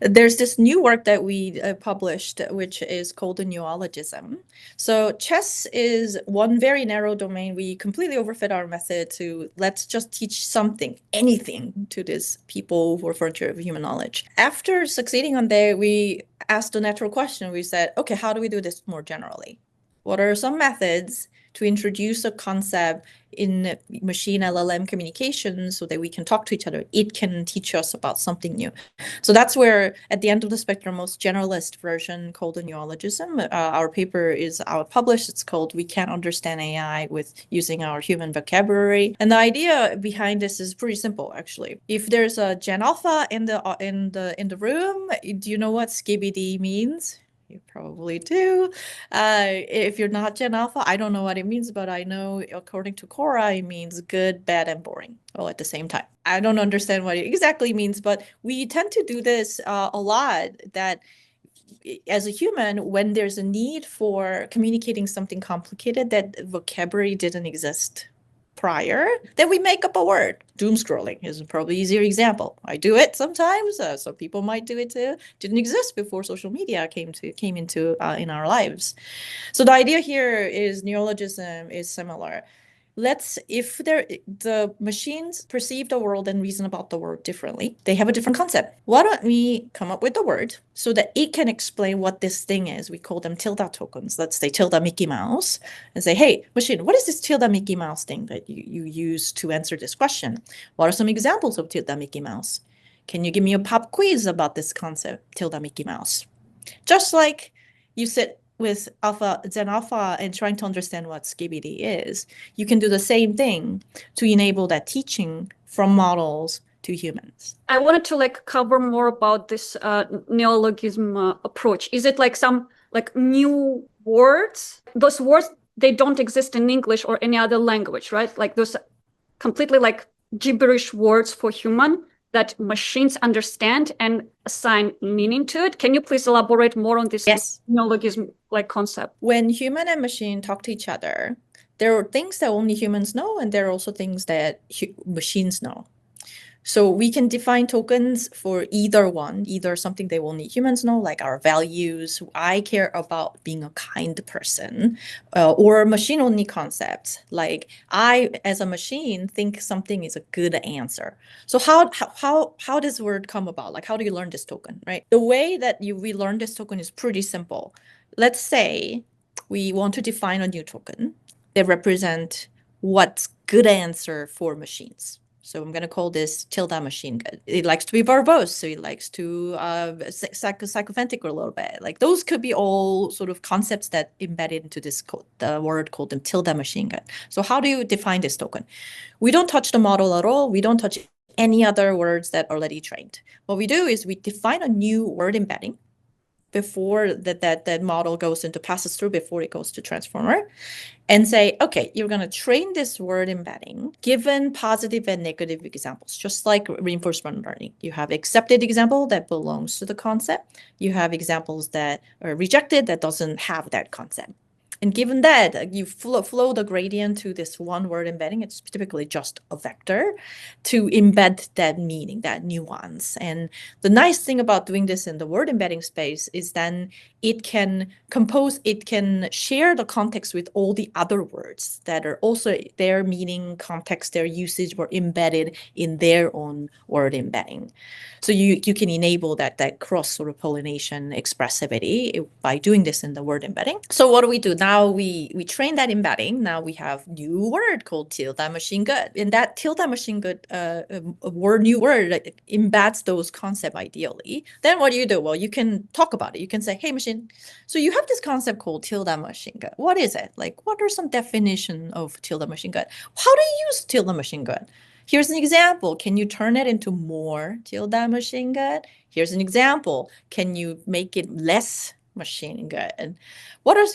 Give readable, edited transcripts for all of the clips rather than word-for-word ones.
There's this new work that we published, which is called the neologism. So chess is one very narrow domain. We completely overfit our method to let's just teach something, anything to these people who are frontier of human knowledge. After succeeding on there, we asked the natural question. We said, okay, how do we do this more generally? What are some methods to introduce a concept in machine LLM communication so that we can talk to each other? It can teach us about something new. So that's where, at the end of the spectrum, most generalist version called the neologism. Our paper is out published. It's called "We Can't Understand AI with Using Our Human Vocabulary." And the idea behind this is pretty simple, actually. If there's a Gen Alpha in the room, do you know what skibidi means? You probably do. If you're not Gen Alpha, I don't know what it means, but I know according to Quora, it means good, bad, and boring all at the same time. I don't understand what it exactly means, but we tend to do this a lot, that as a human, when there's a need for communicating something complicated that vocabulary didn't exist prior, then we make up a word. Doom scrolling is probably an easier example. I do it sometimes. Some people might do it too. Didn't exist before social media came into in our lives. So the idea here is neologism is similar. If the machines perceive the world and reason about the world differently, they have a different concept. Why don't we come up with a word so that it can explain what this thing is? We call them tilde tokens. Let's say tilde Mickey Mouse and say, hey, machine, what is this tilde Mickey Mouse thing that you use to answer this question? What are some examples of tilde Mickey Mouse? Can you give me a pop quiz about this concept, tilde Mickey Mouse? Just like you sit with Zen Alpha and trying to understand what skibidi is, you can do the same thing to enable that teaching from models to humans. I wanted to cover more about this neologism approach. Is it some new words? Those words, they don't exist in English or any other language, right? Those completely gibberish words for human that machines understand and assign meaning to it. Can you please elaborate more on this neologism concept? When human and machine talk to each other, there are things that only humans know, and there are also things that machines know. So we can define tokens for either one, either something that only humans know, like our values, I care about being a kind person, or machine-only concepts, like I, as a machine, think something is a good answer. So how does word come about? Like, how do you learn this token, right? The way that we learn this token is pretty simple. Let's say we want to define a new token that represent what's good answer for machines. So I'm going to call this tilde machine good. It likes to be verbose, so it likes to sycophantic a little bit. Like those could be all sort of concepts that embedded into this the word called them tilde machine good. So how do you define this token? We don't touch the model at all. We don't touch any other words that are already trained. What we do is we define a new word embedding before that model passes through before it goes to transformer, and say, okay, you're going to train this word embedding given positive and negative examples, just like reinforcement learning. You have accepted example that belongs to the concept. You have examples that are rejected that doesn't have that concept. And given that, you flow the gradient to this one word embedding, it's typically just a vector, to embed that meaning, that nuance. And the nice thing about doing this in the word embedding space is then it can share the context with all the other words that are also their meaning, context, their usage were embedded in their own word embedding. So you can enable that cross sort of pollination expressivity by doing this in the word embedding. So what do we do? Now we train that embedding. Now we have new word called tilde machine good. And that tilde machine good new word embeds those concepts ideally. Then what do? Well, you can talk about it. You can say, hey, machine, so you have this concept called tilde machine good. What is it? Like, what are some definition of tilde machine good? How do you use tilde machine good? Here's an example. Can you turn it into more tilde machine good? Here's an example. Can you make it less machine good?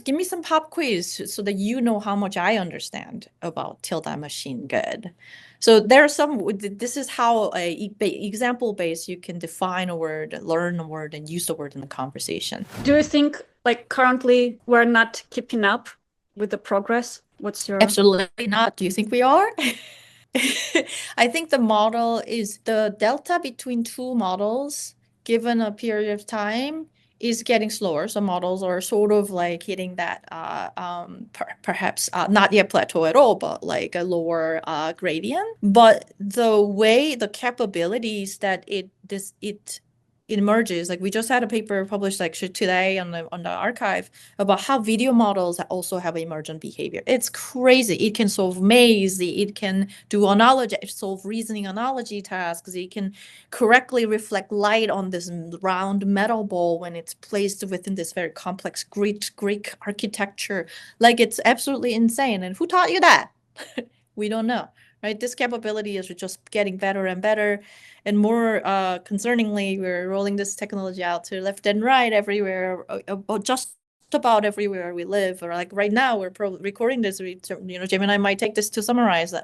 Give me some pop quiz so that you know how much I understand about tilde machine good. So this is how example based you can define a word, learn a word, and use the word in the conversation. Do you think currently we're not keeping up with the progress? What's your... Absolutely not. Do you think we are? I think the delta between two models given a period of time, is getting slower. So models are sort of like hitting that perhaps not yet plateau at all, but like a lower gradient. But the capabilities that it emerges, like we just had a paper published actually today on the archive about how video models also have emergent behavior. It's crazy. It can solve maze, it can do analogy, solve reasoning analogy tasks, it can correctly reflect light on this round metal ball when it's placed within this very complex Greek architecture. Like, it's absolutely insane. And who taught you that? We don't know, right? This capability is just getting better and better. And more concerningly, we're rolling this technology out to left and right everywhere, just about everywhere we live. Or like right now, we're recording this. Gemini might take this to summarize.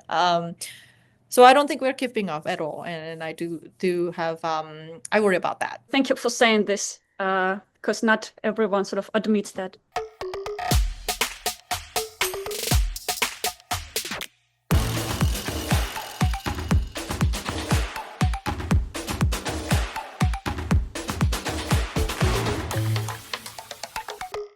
So I don't think we're keeping up at all, and I do have I worry about that. Thank you for saying this, because not everyone sort of admits that.